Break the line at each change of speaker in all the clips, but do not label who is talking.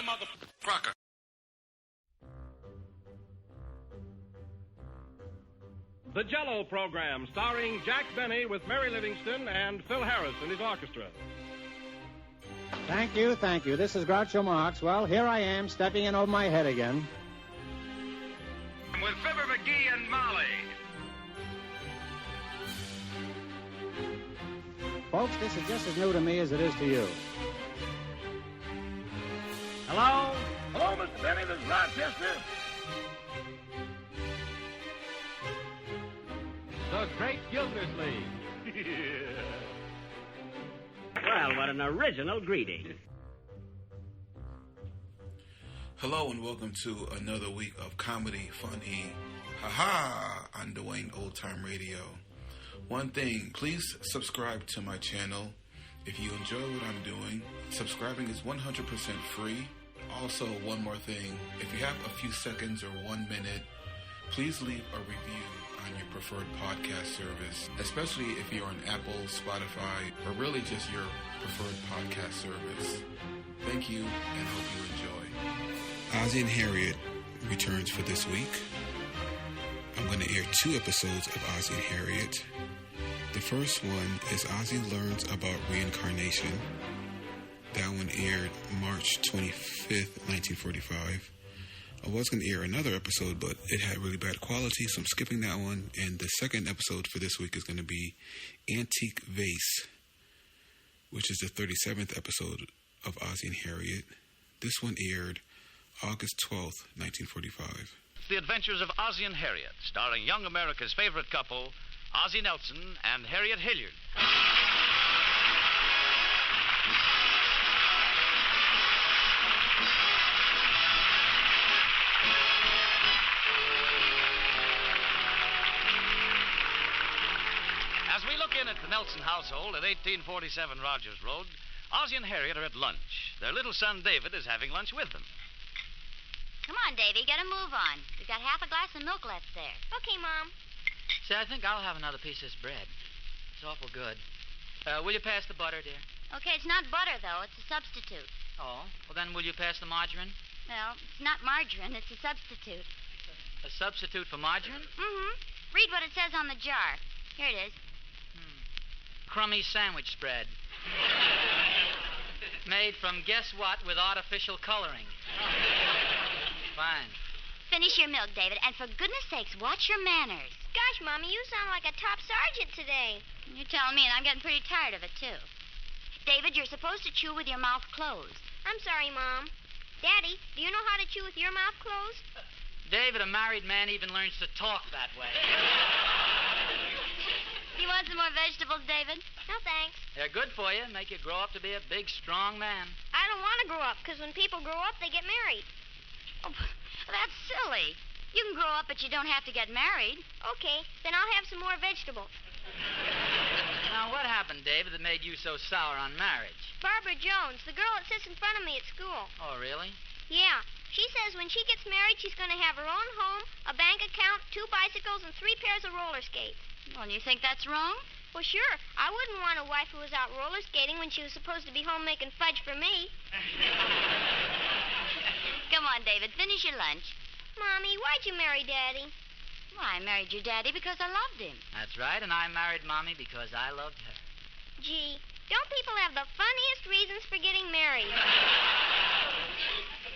motherfucker.
The Jell-O Program, starring Jack Benny with Mary Livingston and Phil Harris and his orchestra.
Thank you. This is Groucho Marx. Well, here I am, stepping in over my head again.
With Fibber McGee and Molly.
Folks, this is just as new to me as it is to you.
Hello?
Hello, Mr. Benny. This is Rochester.
The Great Gildersleeve.
Well, what an original greeting.
Hello and welcome to another week of comedy, funny, haha, on Dwayne Old Time Radio. One thing, please subscribe to my channel. If you enjoy what I'm doing, subscribing is 100% free. Also, one more thing, if you have a few seconds or 1 minute, please leave a review on your preferred podcast service, especially if you're on Apple, Spotify, or really just your preferred podcast service. Thank you, and hope you enjoy. Ozzie and Harriet returns for this week. I'm going to air 2 episodes of Ozzie and Harriet. The first one is Ozzie Learns About Reincarnation. That one aired March 25th, 1945. I was going to air another episode, but it had really bad quality, so I'm skipping that one. And the second episode for this week is going to be Antique Vase, which is the 37th episode of Ozzie and Harriet. This one aired August 12th, 1945.
The Adventures of Ozzie and Harriet, starring young America's favorite couple, Ozzie Nelson and Harriet Hilliard. As we look in at the Nelson household at 1847 Rogers Road, Ozzie and Harriet are at lunch. Their little son, David, is having lunch with them.
Come on, Davy, get a move on. We've got half a glass of milk left there.
Okay, Mom.
See, I think I'll have another piece of this bread. It's awful good. Will you pass the butter, dear?
Okay, it's not butter, though. It's a substitute.
Oh, well then will you pass the margarine?
Well, it's not margarine. It's a substitute.
A substitute for margarine?
Mm-hmm. Read what it says on the jar. Here it is.
Crummy sandwich spread. Made from guess what with artificial coloring. Fine.
Finish your milk, David, and for goodness sakes, watch your manners.
Gosh, Mommy, you sound like a top sergeant today.
You're telling me, and I'm getting pretty tired of it, too. David, you're supposed to chew with your mouth closed.
I'm sorry, Mom. Daddy, do you know how to chew with your mouth closed?
David, a married man even learns to talk that way.
You want some more vegetables, David?
No, thanks.
They're good for you. Make you grow up to be a big, strong man.
I don't want to grow up, because when people grow up, they get married.
Oh, that's silly. You can grow up, but you don't have to get married.
Okay, then I'll have some more vegetables.
Now, what happened, David, that made you so sour on marriage?
Barbara Jones, the girl that sits in front of me at school.
Oh, really?
Yeah. She says when she gets married, she's going to have her own home, a bank account, 2 bicycles, and 3 pairs of roller skates.
Well, you think that's wrong?
Well, sure. I wouldn't want a wife who was out roller skating when she was supposed to be home making fudge for me.
Come on, David, finish your lunch.
Mommy, why'd you marry Daddy?
Well, I married your daddy because I loved him.
That's right, and I married Mommy because I loved her.
Gee, don't people have the funniest reasons for getting married?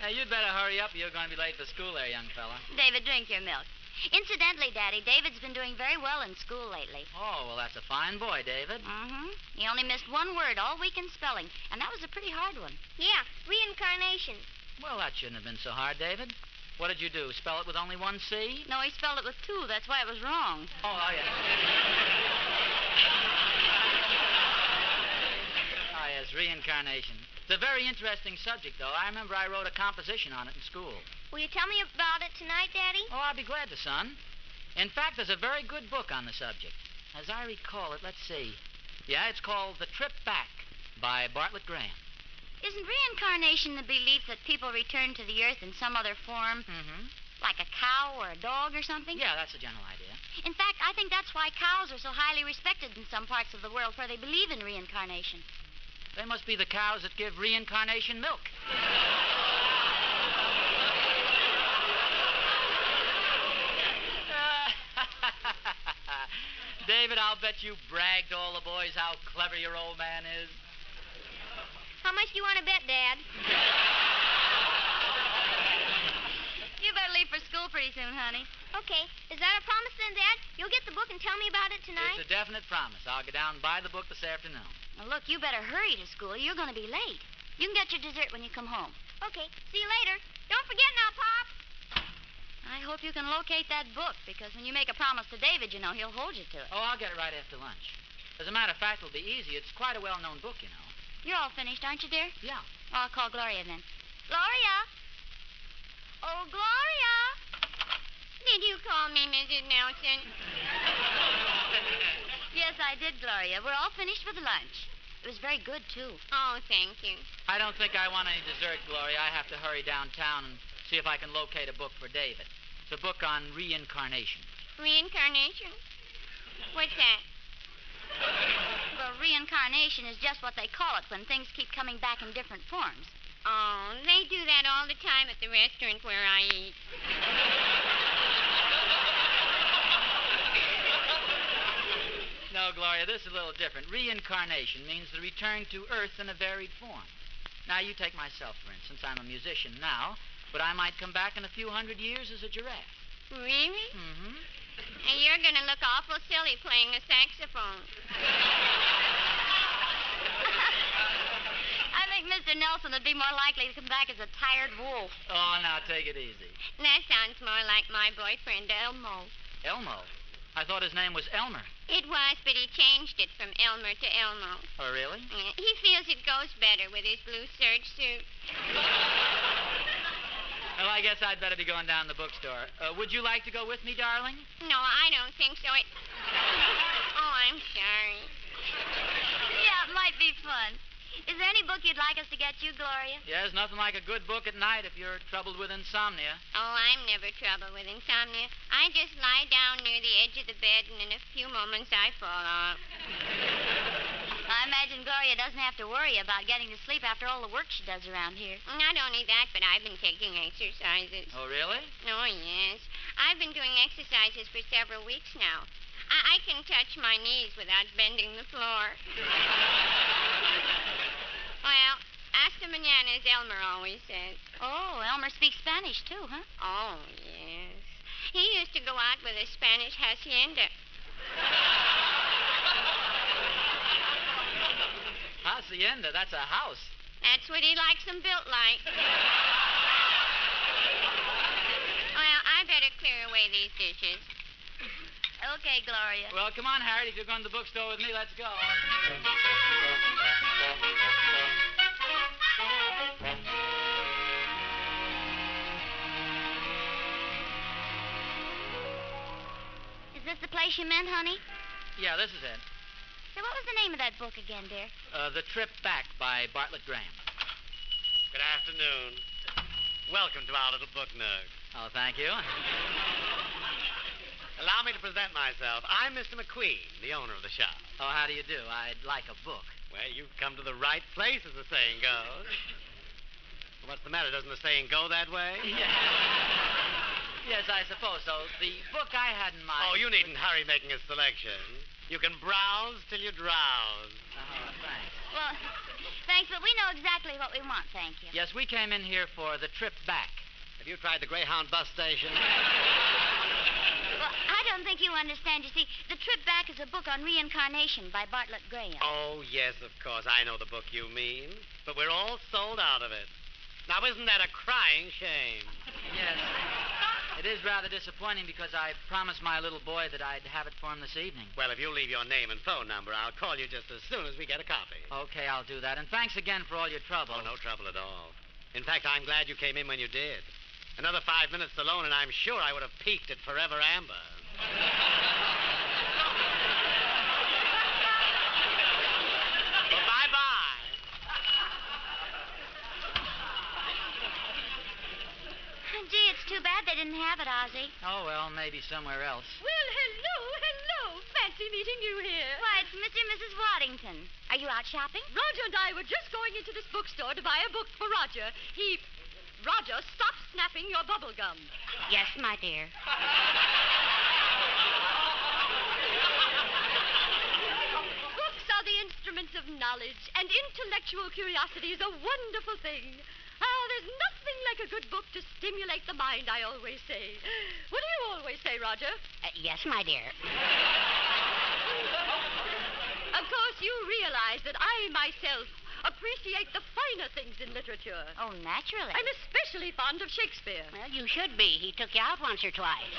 Hey, you'd better hurry up. You're going to be late for school there, young fella.
David, drink your milk. Incidentally, Daddy, David's been doing very well in school lately.
Oh, well, that's a fine boy, David.
Mm-hmm. He only missed 1 word all week in spelling, and that was a pretty hard one.
Yeah, reincarnation.
Well, that shouldn't have been so hard, David. What did you do, spell it with only 1 C?
No, he spelled it with 2. That's why it was wrong.
Oh, yeah. Oh, yes, reincarnation. It's a very interesting subject, though. I remember I wrote a composition on it in school.
Will you tell me about it tonight, Daddy?
Oh, I'll be glad to, son. In fact, there's a very good book on the subject. As I recall it, let's see. Yeah, it's called The Trip Back by Bartlett Graham.
Isn't reincarnation the belief that people return to the earth in some other form?
Mm-hmm.
Like a cow or a dog or something?
Yeah, that's the general idea.
In fact, I think that's why cows are so highly respected in some parts of the world where they believe in reincarnation.
They must be the cows that give reincarnation milk. David, I'll bet you bragged to all the boys how clever your old man is.
How much do you want to bet, Dad?
You better leave for school pretty soon, honey.
Okay. Is that a promise then, Dad? You'll get the book and tell me about it tonight?
It's a definite promise. I'll go down and buy the book this afternoon.
Now, look, you better hurry to school. You're going to be late. You can get your dessert when you come home.
Okay. See you later. Don't forget now, Pop.
I hope you can locate that book, because when you make a promise to David, you know, he'll hold you to it.
Oh, I'll get it right after lunch. As a matter of fact, it'll be easy. It's quite a well-known book, you know.
You're all finished, aren't you, dear?
Yeah.
Well, I'll call Gloria then.
Gloria? Oh, Gloria. Did you call me, Mrs. Nelson?
Yes, I did, Gloria. We're all finished with lunch. It was very good, too.
Oh, thank you.
I don't think I want any dessert, Gloria. I have to hurry downtown and see if I can locate a book for David. It's a book on reincarnation.
Reincarnation? What's that?
Well, reincarnation is just what they call it when things keep coming back in different forms.
Oh, they do that all the time at the restaurant where I eat.
No, Gloria, this is a little different. Reincarnation means the return to Earth in a varied form. Now, you take myself, for instance. I'm a musician now, but I might come back in a few hundred years as a giraffe.
Really?
Mm-hmm.
And you're going to look awful silly playing a saxophone.
I think Mr. Nelson would be more likely to come back as a tired wolf.
Oh, now, take it easy.
That sounds more like my boyfriend, Elmo.
Elmo? I thought his name was Elmer.
It was, but he changed it from Elmer to Elmo.
Oh, really?
Yeah, he feels it goes better with his blue serge suit.
Well, I guess I'd better be going down to the bookstore. Would you like to go with me, darling?
No, I don't think so. Oh, I'm sorry.
Yeah, it might be fun. Is there any book you'd like us to get you, Gloria?
Yes, nothing like a good book at night if you're troubled with insomnia.
Oh, I'm never troubled with insomnia. I just lie down near the edge of the bed, and in a few moments I fall off.
I imagine Gloria doesn't have to worry about getting to sleep after all the work she does around here.
Not only that, but I've been taking exercises.
Oh, really?
Oh, yes. I've been doing exercises for several weeks now. I can touch my knees without bending the floor. Well, hasta mañana, as Elmer always says.
Oh, Elmer speaks Spanish, too, huh?
Oh, yes. He used to go out with a Spanish hacienda.
Hacienda, that's a house.
That's what he likes them built like. Well, I better clear away these dishes.
Okay, Gloria.
Well, come on, Harriet. If you're going to the bookstore with me, let's go.
Is this the place you meant, honey?
Yeah, this is it.
So what was the name of that book again, dear?
The Trip Back by Bartlett Graham.
Good afternoon. Welcome to our little book nook.
Oh, thank you.
Allow me to present myself. I'm Mr. McQueen, the owner of the shop.
Oh, how do you do? I'd like a book.
Well, you've come to the right place, as the saying goes. What's the matter? Doesn't the saying go that way?
Yes, I suppose so. The book I had in mind...
Oh, you needn't hurry making a selection. You can browse till you drowse.
Oh, thanks.
Well, thanks, but we know exactly what we want, thank you.
Yes, we came in here for The Trip Back.
Have you tried the Greyhound bus station?
Well, I don't think you understand. You see, The Trip Back is a book on reincarnation by Bartlett Graham.
Oh, yes, of course. I know the book you mean. But we're all sold out of it. Now, isn't that a crying shame?
Yes. It is rather disappointing because I promised my little boy that I'd have it for him this evening.
Well, if you'll leave your name and phone number, I'll call you just as soon as we get a copy.
Okay, I'll do that. And thanks again for all your trouble.
Oh, no trouble at all. In fact, I'm glad you came in when you did. Another 5 minutes alone, and I'm sure I would have peaked at Forever Amber. Well, bye-bye.
Gee, it's too bad they didn't have it, Ozzie.
Oh, well, maybe somewhere else.
Well, hello. Fancy meeting you here.
Why, it's Mr. and Mrs. Waddington. Are you out shopping?
Roger and I were just going into this bookstore to buy a book for Roger. Roger, stop snapping your bubble gum.
Yes, my dear.
of knowledge and intellectual curiosity is a wonderful thing. There's nothing like a good book to stimulate the mind, I always say. What do you always say, Roger?
Yes, my dear.
Of course, you realize that I myself appreciate the finer things in literature.
Oh, naturally.
I'm especially fond of Shakespeare.
Well, you should be. He took you out once or twice.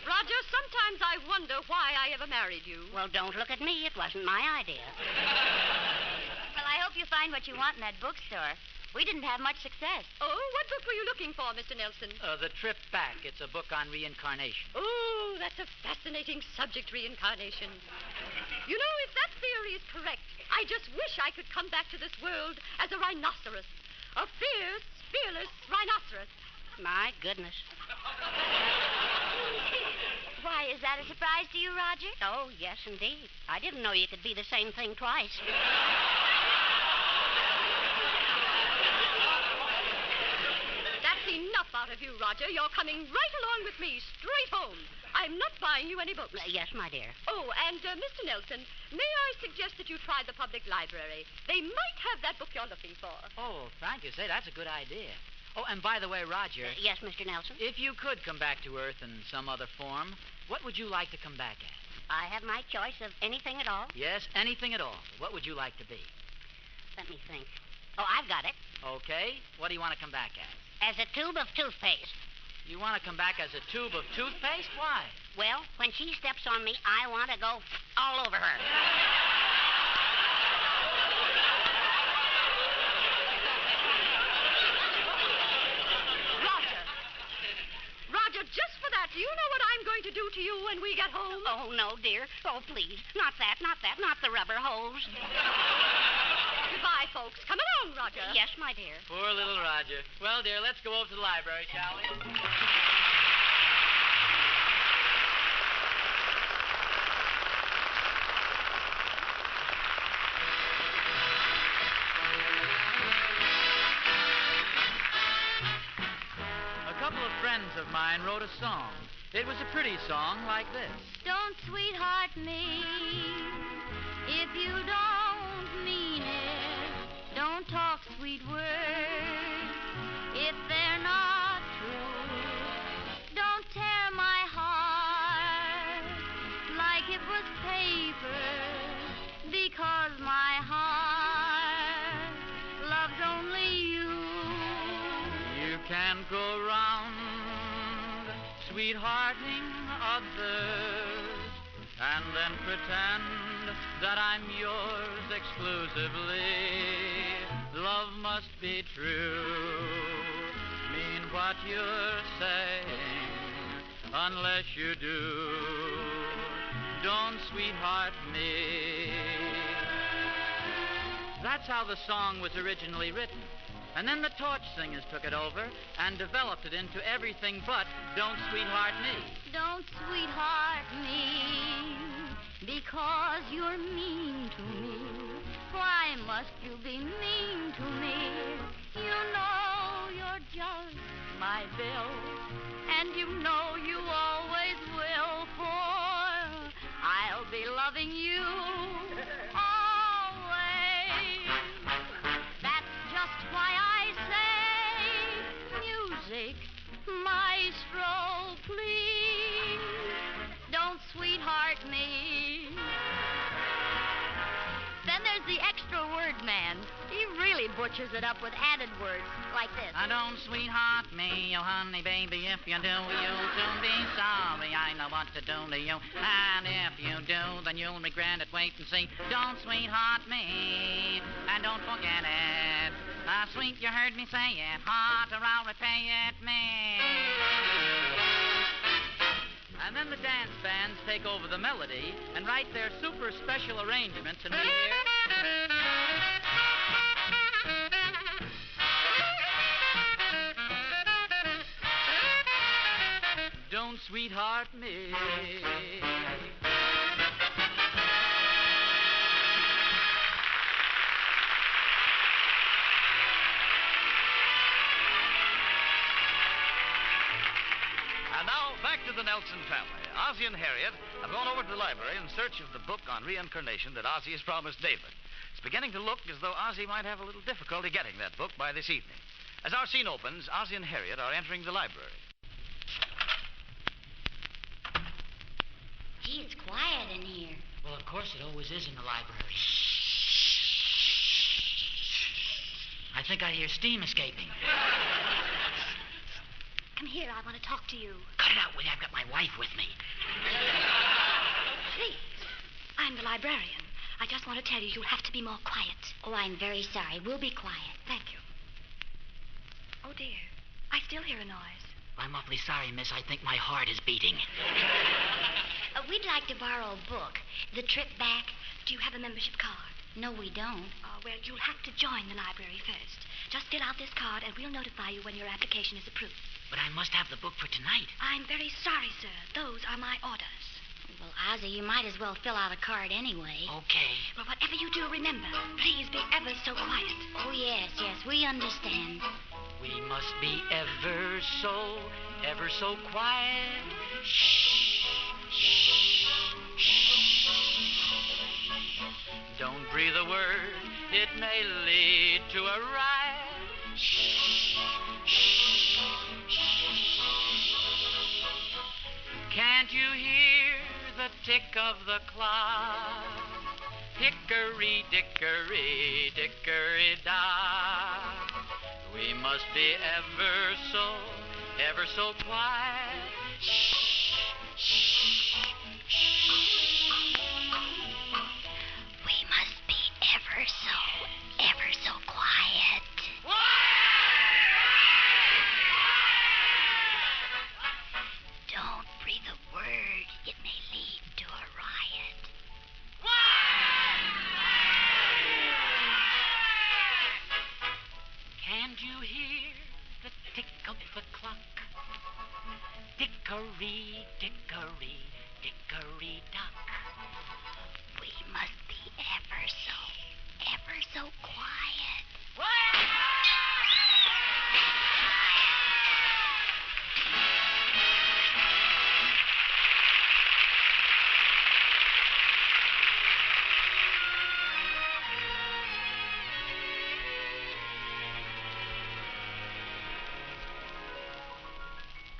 Roger, sometimes I wonder why I ever married you.
Well, don't look at me. It wasn't my idea. Well, I hope you find what you want in that bookstore. We didn't have much success.
Oh, what book were you looking for, Mr. Nelson?
The Trip Back. It's a book on reincarnation.
Oh, that's a fascinating subject, reincarnation. You know, if that theory is correct, I just wish I could come back to this world as a rhinoceros. A fierce, fearless rhinoceros.
My goodness. Why, is that a surprise to you, Roger? Oh, yes, indeed. I didn't know you could be the same thing twice.
That's enough out of you, Roger. You're coming right along with me, straight home. I'm not buying you any books.
Yes, my dear.
Oh, and, Mr. Nelson, may I suggest that you try the public library? They might have that book you're looking for.
Oh, thank you. Say, that's a good idea. Oh, and by the way, Roger.
Yes, Mr. Nelson?
If you could come back to Earth in some other form, what would you like to come back as?
I have my choice of anything at all.
Yes, anything at all. What would you like to be?
Let me think. Oh, I've got it.
Okay. What do you want to come back as?
As a tube of toothpaste.
You want to come back as a tube of toothpaste? Why?
Well, when she steps on me, I want to go all over her.
Roger, just for that, do you know what I'm going to do to you when we get home?
Oh, no, dear. Oh, please. Not that, not the rubber hose.
Goodbye, folks. Come along, Roger.
Yes, my dear.
Poor little Roger. Well, dear, let's go over to the library, shall we? A couple of friends of mine wrote a song. It was a pretty song like this.
Don't sweetheart me if you don't mean it. Don't talk sweet words if they're not true. Don't tear my heart like it was paper, because my heart loves only you.
You can't go round sweethearting others and then pretend that I'm yours exclusively. Love must be true, mean what you're saying, unless you do. Don't sweetheart me. That's how the song was originally written. And then the Torch Singers took it over and developed it into everything but Don't Sweetheart Me.
Don't sweetheart me because you're mean to me. Why must you be mean to me? You know you're just my bill, and you know you always will, for I'll be loving you always. That's just why I say, music, maestro, please, don't sweetheart me. Then there's the extra word man. He really butchers it up with added words like this.
Don't sweetheart me, oh honey baby, if you do, you'll soon be sorry. I know what to do to you, and if you do, then you'll regret it. Wait and see. Don't sweetheart me, and don't forget it. Sweet, you heard me say it. Hot, or I'll repay it, me. And then the dance bands take over the melody and write their super special arrangements, and we hear... Don't sweetheart me.
And now, back
back to the Nelson family. Ozzie and Harriet have gone over to the library in search of the book on reincarnation that Ozzie has promised David. It's beginning to look as though Ozzie might have a little difficulty getting that book by this evening. As our scene opens, Ozzie and Harriet are entering the library.
Gee, it's quiet in here.
Well, of course, it always is in the library. I think I hear steam escaping.
Come here, I want to talk to you.
Cut it out, will you? I've got my wife with me.
Please. I'm the librarian. I just want to tell you, you'll have to be more quiet.
Oh, I'm very sorry. We'll be quiet.
Thank you. Oh, dear. I still hear a noise.
I'm awfully sorry, miss. I think my heart is beating.
We'd like to borrow a book. The trip back.
Do you have a membership card?
No, we don't.
Well, you'll have to join the library first. Just fill out this card, and we'll notify you when your application is approved.
But I must have the book for tonight.
I'm very sorry, sir. Those are my orders.
Well, Ozzie, you might as well fill out a card anyway.
Okay.
Well, whatever you do, remember, please be ever so quiet.
Oh, yes, we understand.
We must be ever so quiet. Shh, shh, shh. Don't breathe a word. It may lead to a riot. Shh, shh, shh. Can't you hear the tick of the clock? Hickory, dickory, dickory, dock. We must be ever so quiet. Shh, shh, shh.
We must be ever so quiet. Don't breathe a word. It may lead to a riot.
Can't you hear the tick of the clock? Dickory, dickory, dickory, dock.
We must be ever so quiet.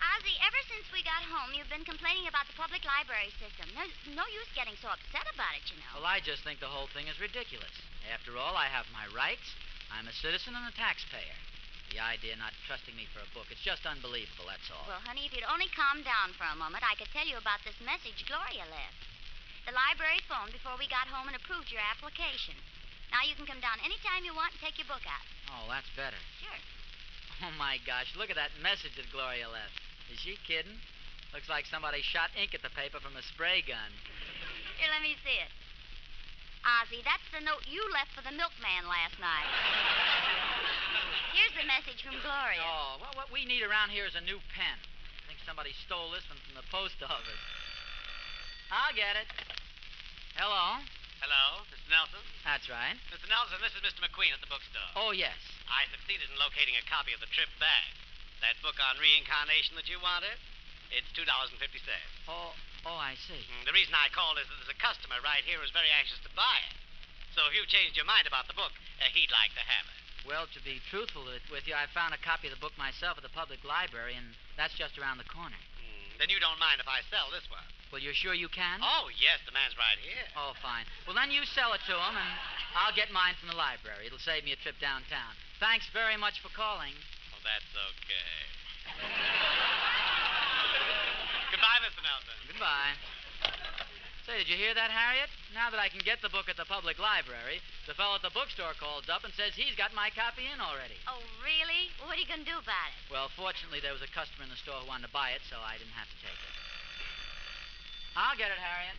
Ozzie, ever since we got home, you've been complaining about the public library system. There's no use getting so upset about it, you know.
Well, I just think the whole thing is ridiculous. After all, I have my rights. I'm a citizen and a taxpayer. The idea not trusting me for a book, it's just unbelievable, that's all.
Well, honey, if you'd only calm down for a moment, I could tell you about this message Gloria left. The library phoned before we got home and approved your application. Now you can come down any time you want and take your book out.
Oh, that's better.
Sure.
Oh, my gosh, look at that message that Gloria left. Is she kidding? Looks like somebody shot ink at the paper from a spray gun.
Here, let me see it. Ozzie, that's the note you left for the milkman last night. Here's the message from Gloria.
Oh, well, what we need around here is a new pen. I think somebody stole this one from the post office. I'll get it. Hello?
Hello, Mr. Nelson?
That's right.
Mr. Nelson, this is Mr. McQueen at the bookstore.
Oh, yes.
I succeeded in locating a copy of the trip back. That book on reincarnation that you wanted, it's $2.50.
Oh, I see.
The reason I called is that there's a customer right here who's very anxious to buy it. So if you've changed your mind about the book, he'd like to have it.
Well, to be truthful with you, I found a copy of the book myself at the public library, and that's just around the corner.
Then you don't mind if I sell this one?
Well, you're sure you can?
Oh, yes, the man's right here.
Oh, fine. Well, then you sell it to him, and I'll get mine from the library. It'll save me a trip downtown. Thanks very much for calling.
Oh, that's okay. Goodbye, Mr. Nelson.
Goodbye. Say, did you hear that, Harriet? Now that I can get the book at the public library, the fellow at the bookstore calls up and says he's got my copy in already.
Oh, really? What are you going to do about it?
Well, fortunately, there was a customer in the store who wanted to buy it, so I didn't have to take it. I'll get it, Harriet.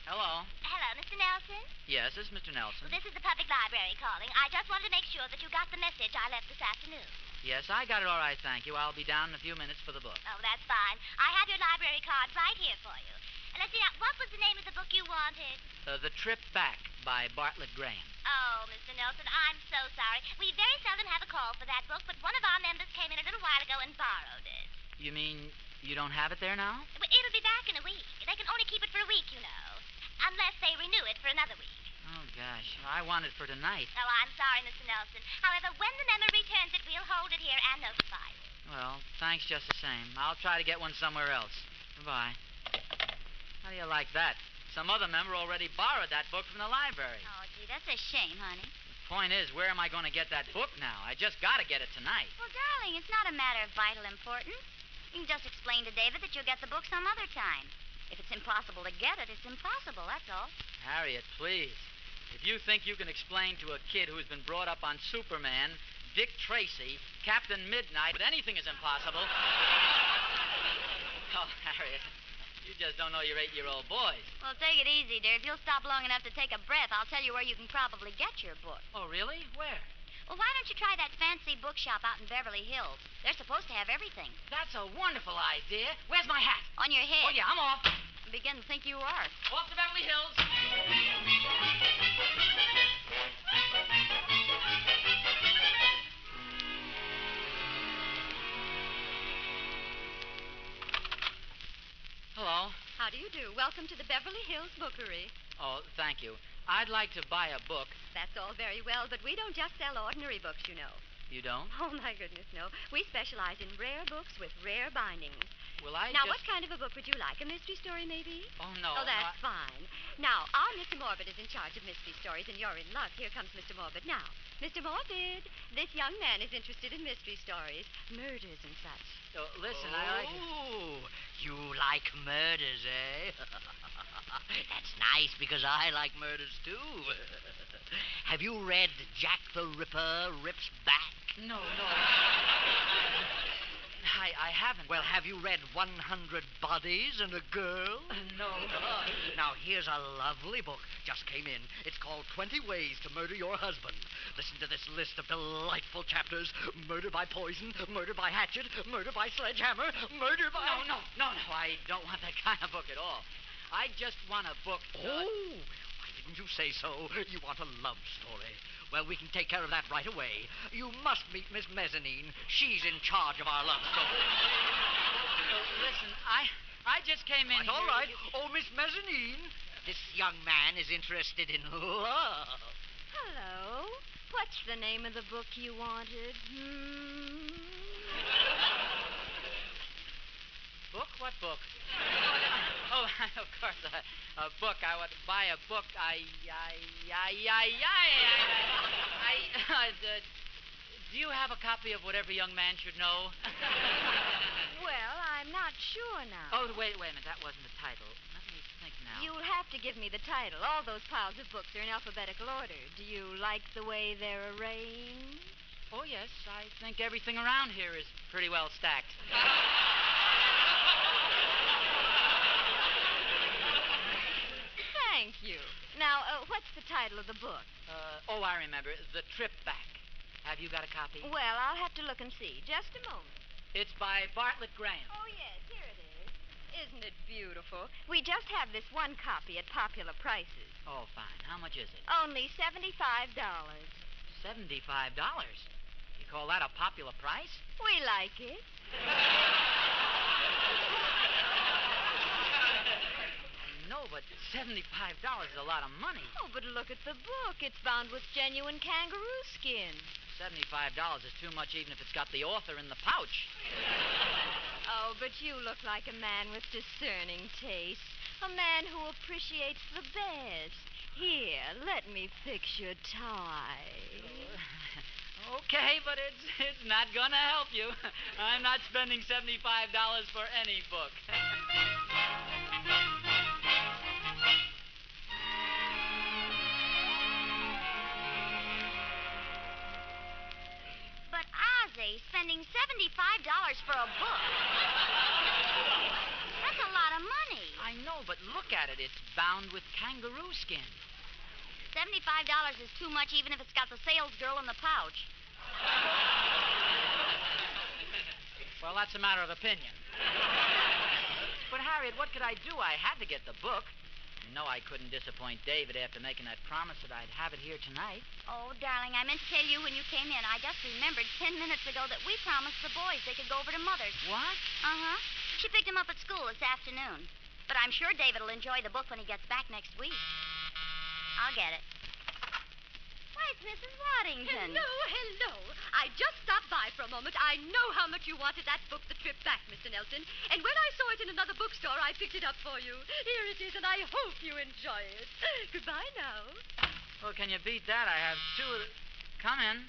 Hello.
Hello, Mr. Nelson?
Yes, this is Mr. Nelson.
Well, this is the public library calling. I just wanted to make sure that you got the message I left this afternoon.
Yes, I got it all right, thank you. I'll be down in a few minutes for the book.
Oh, that's fine. I have your library card right here for you. And let's see now, what was the name of the book you wanted?
The Trip Back by Bartlett Graham.
Oh, Mr. Nelson, I'm so sorry. We very seldom have a call for that book, but one of our members came in a little while ago and borrowed it.
You mean You don't have it there now?
But it'll be back in a week. They can only keep it for a week, you know. Unless they renew it for another week.
Oh, gosh. I want it for tonight.
Oh, I'm sorry, Mr. Nelson. However, when the member returns it, we'll hold it here and notify you.
Well, thanks just the same. I'll try to get one somewhere else. Goodbye. How do you like that? Some other member already borrowed that book from the library.
Oh, gee, that's a shame, honey.
The point is, where am I going to get that book now? I just got to get it tonight.
Well, darling, it's not a matter of vital importance. You can just explain to David that you'll get the book some other time. If it's impossible to get it, it's impossible, that's all.
Harriet, please. If you think you can explain to a kid who's been brought up on Superman, Dick Tracy, Captain Midnight, that anything is impossible... Oh, Harriet, you just don't know your 8-year-old boys.
Well, take it easy, dear. If you'll stop long enough to take a breath, I'll tell you where you can probably get your book.
Oh, really? Where?
Well, why don't you try that fancy bookshop out in Beverly Hills? They're supposed to have everything.
That's a wonderful idea. Where's my hat?
On your head.
Oh, yeah, I'm off.
I begin to think you are.
Off to Beverly Hills. Hello.
How do you do? Welcome to the Beverly Hills Bookery.
Oh, thank you. I'd like to buy a book.
That's all very well, but we don't just sell ordinary books, you know.
You don't?
Oh, my goodness, no. We specialize in rare books with rare bindings.
Well, I
Now,
just...
what kind of a book would you like? A mystery story, maybe?
Oh, no.
Oh, that's fine. Now, our Mr. Morbid is in charge of mystery stories, and you're in luck. Here comes Mr. Morbid. Now, Mr. Morbid, this young man is interested in mystery stories, murders and such.
Oh, listen, I like...
Oh, you like murders, eh? That's nice, because I like murders, too. Have you read Jack the Ripper Rips Back?
No. I haven't.
Well, have you read 100 Bodies and a Girl?
No.
Now, here's a lovely book. Just came in. It's called 20 Ways to Murder Your Husband. Listen to this list of delightful chapters. Murder by poison, murder by hatchet, murder by sledgehammer, murder by...
No. I don't want that kind of book at all. I just want a book...
Oh, why didn't you say so? You want a love story. Well, we can take care of that right away. You must meet Miss Mezzanine. She's in charge of our love story.
Listen, I just came in
All
here...
right. Oh, Miss Mezzanine, this young man is interested in love.
Hello. What's the name of the book you wanted?
Book? What book? Oh, of course, a book. I want to buy a book. Do you have a copy of What Every Young Man Should Know?
Well, I'm not sure now.
Oh, wait a minute. That wasn't the title. Let me think now.
You'll have to give me the title. All those piles of books are in alphabetical order. Do you like the way they're arranged?
Oh, yes. I think everything around here is pretty well stacked.
Thank you. Now, what's the title of the book?
I remember. The Trip Back. Have you got a copy?
Well, I'll have to look and see. Just a moment.
It's by Bartlett Graham.
Oh, yes, here it is. Isn't it beautiful? We just have this one copy at popular prices.
Oh, fine. How much is it?
Only $75.
$75? You call that a popular price?
We like it.
No, but $75 is a lot of money.
Oh, but look at the book. It's bound with genuine kangaroo skin.
$75 is too much even if it's got the author in the pouch.
Oh, but you look like a man with discerning taste. A man who appreciates the best. Here, let me fix your tie.
Okay, but it's not gonna help you. I'm not spending $75 for any book.
But Ozzie, spending $75 for a book. That's a lot of money.
I know, but look at it. It's bound with kangaroo skin.
$75 is too much even if it's got the sales girl in the pouch.
Well, that's a matter of opinion. But, Harriet, what could I do? I had to get the book. No, I couldn't disappoint David after making that promise that I'd have it here tonight.
Oh, darling, I meant to tell you when you came in. I just remembered 10 minutes ago that we promised the boys they could go over to Mother's.
What?
Uh-huh. She picked him up at school this afternoon. But I'm sure David will enjoy the book when he gets back next week. I'll get it. Why, it's Mrs. Waddington.
Hello. I just stopped by for a moment. I know how much you wanted that book, The Trip Back, Mr. Nelson. And when I saw it in another bookstore, I picked it up for you. Here it is, and I hope you enjoy it. Goodbye now.
Well, can you beat that? I have two of the... Come in.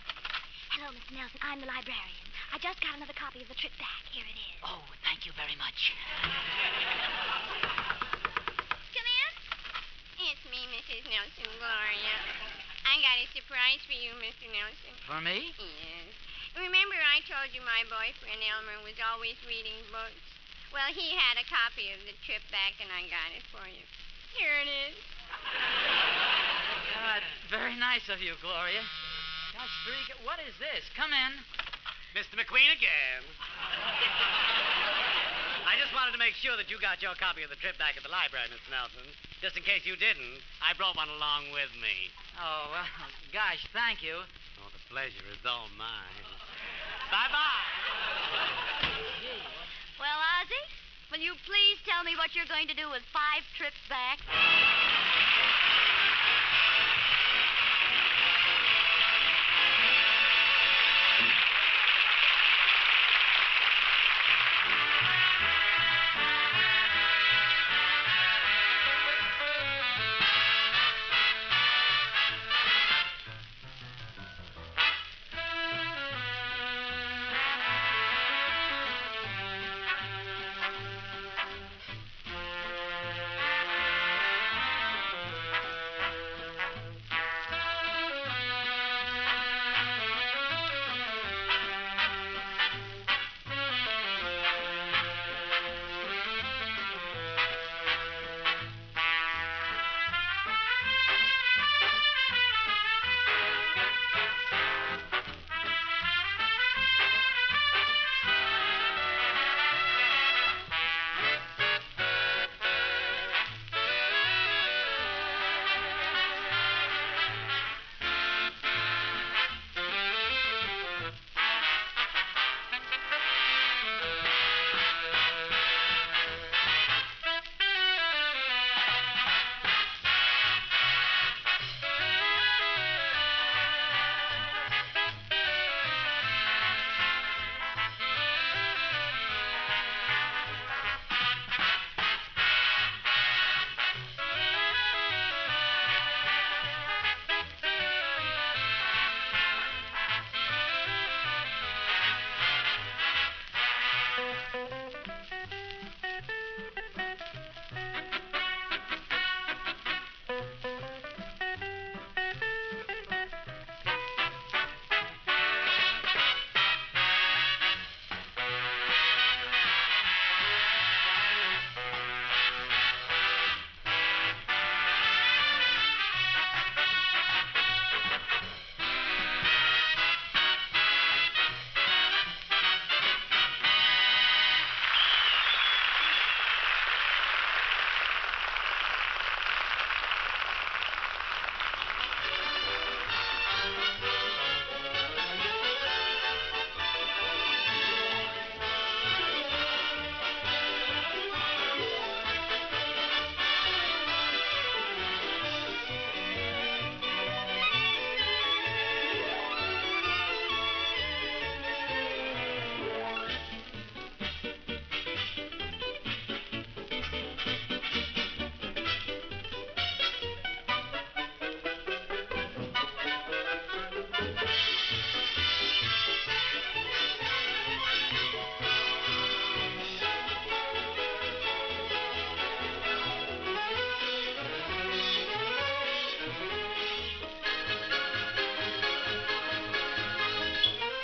Hello, Mr. Nelson. I'm the librarian. I just got another copy of The Trip Back. Here it is.
Oh, thank you very much.
Come in. It's me, Mrs. Nelson, Gloria. I got a surprise for you, Mr. Nelson.
For me?
Yes. Remember I told you my boyfriend Elmer was always reading books? Well, he had a copy of The Trip Back, and I got it for you. Here it is.
That's very nice of you, Gloria. Gosh, what is this? Come in.
Mr. McQueen again. I just wanted to make sure that you got your copy of The Trip Back at the library, Mr. Nelson. Just in case you didn't, I brought one along with me.
Oh, well, gosh, thank you.
Oh, the pleasure is all mine. Bye-bye.
Well, Ozzie, will you please tell me what you're going to do with 5 trips back?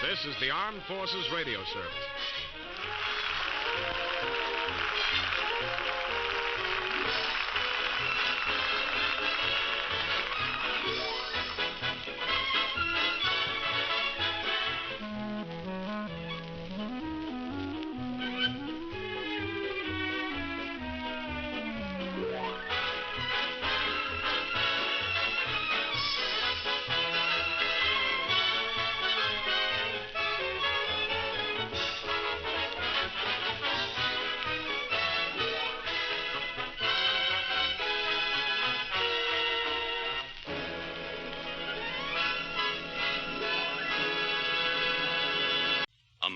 This is the Armed Forces Radio Service.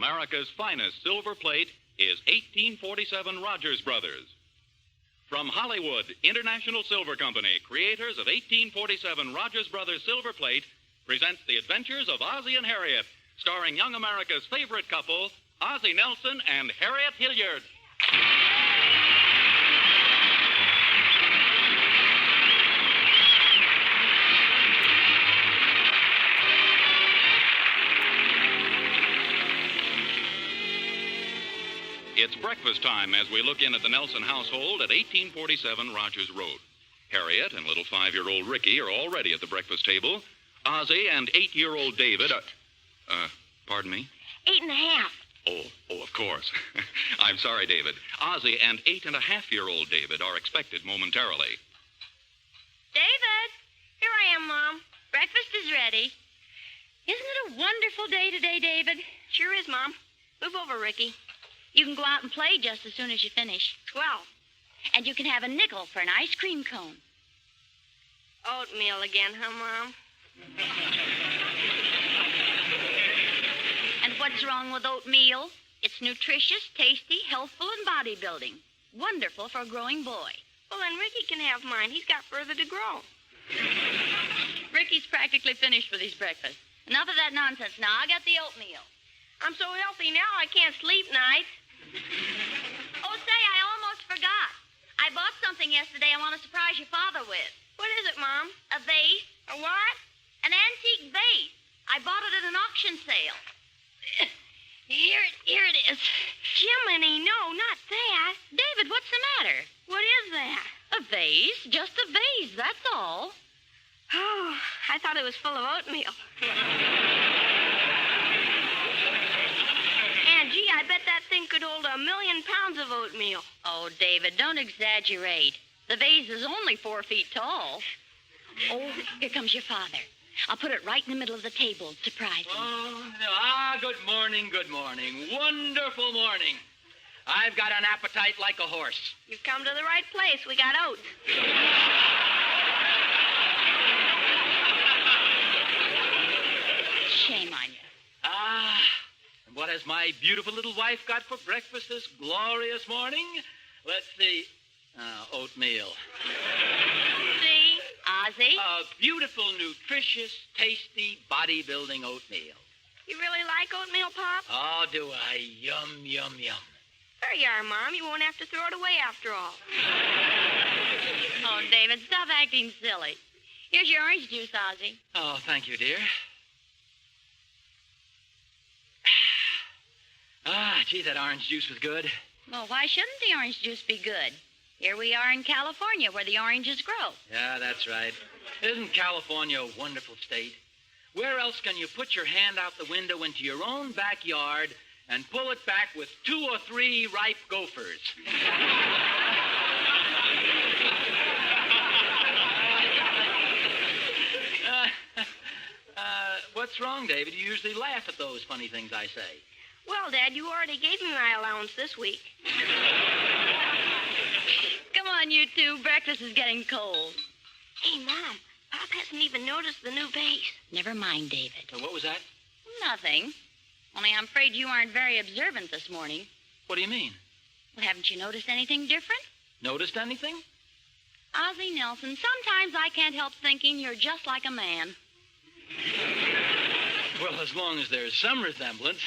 America's finest silver plate is 1847 Rogers Brothers. From Hollywood, International Silver Company, creators of 1847 Rogers Brothers Silver Plate, presents The Adventures of Ozzie and Harriet, starring young America's favorite couple, Ozzie Nelson and Harriet Hilliard. It's breakfast time as we look in at the Nelson household at 1847 Rogers Road. Harriet and little 5-year-old Ricky are already at the breakfast table. Ozzie and 8-year-old David are... pardon me?
8.5.
Oh, of course. I'm sorry, David. Ozzie and 8.5-year-old David are expected momentarily.
David! Here I am, Mom. Breakfast is ready.
Isn't it a wonderful day today, David?
Sure is, Mom. Move over, Ricky.
You can go out and play just as soon as you finish.
Swell.
And you can have a nickel for an ice cream cone.
Oatmeal again, huh, Mom?
And what's wrong with oatmeal? It's nutritious, tasty, healthful, and bodybuilding. Wonderful for a growing boy.
Well, then Ricky can have mine. He's got further to grow.
Ricky's practically finished with his breakfast. Enough of that nonsense now. I got the oatmeal.
I'm so healthy now I can't sleep nights.
Oh, say, I almost forgot. I bought something yesterday I want to surprise your father with.
What is it, Mom?
A vase.
A what?
An antique vase. I bought it at an auction sale. Here it is.
Jiminy, no, not that.
David, what's the matter?
What is that?
A vase. Just a vase, that's all.
Oh, I thought it was full of oatmeal. And, gee, I bet that thing could hold 1,000,000 pounds of oatmeal.
Oh, David, don't exaggerate. The vase is only 4 feet tall. Oh, here comes your father. I'll put it right in the middle of the table. Surprise him.
Good morning, good morning. Wonderful morning. I've got an appetite like a horse.
You've come to the right place. We got oats.
Shame on you.
And what has my beautiful little wife got for breakfast this glorious morning? Let's see. Oatmeal.
See?
Ozzie?
A beautiful, nutritious, tasty, bodybuilding oatmeal.
You really like oatmeal, Pop?
Oh, do I? Yum, yum, yum.
There you are, Mom. You won't have to throw it away after all.
Oh, David, stop acting silly. Here's your orange juice, Ozzie.
Oh, thank you, dear. Gee, that orange juice was good.
Well, why shouldn't the orange juice be good? Here we are in California, where the oranges grow.
Yeah, that's right. Isn't California a wonderful state? Where else can you put your hand out the window into your own backyard and pull it back with 2 or 3 ripe gophers? What's wrong, David? You usually laugh at those funny things I say.
Well, Dad, you already gave me my allowance this week.
Come on, you two. Breakfast is getting cold.
Hey, Mom, Pop hasn't even noticed the new vase.
Never mind, David.
What was that?
Nothing. Only I'm afraid you aren't very observant this morning.
What do you mean?
Well, haven't you noticed anything different?
Noticed anything?
Ozzie Nelson, sometimes I can't help thinking you're just like a man.
Well, as long as there's some resemblance.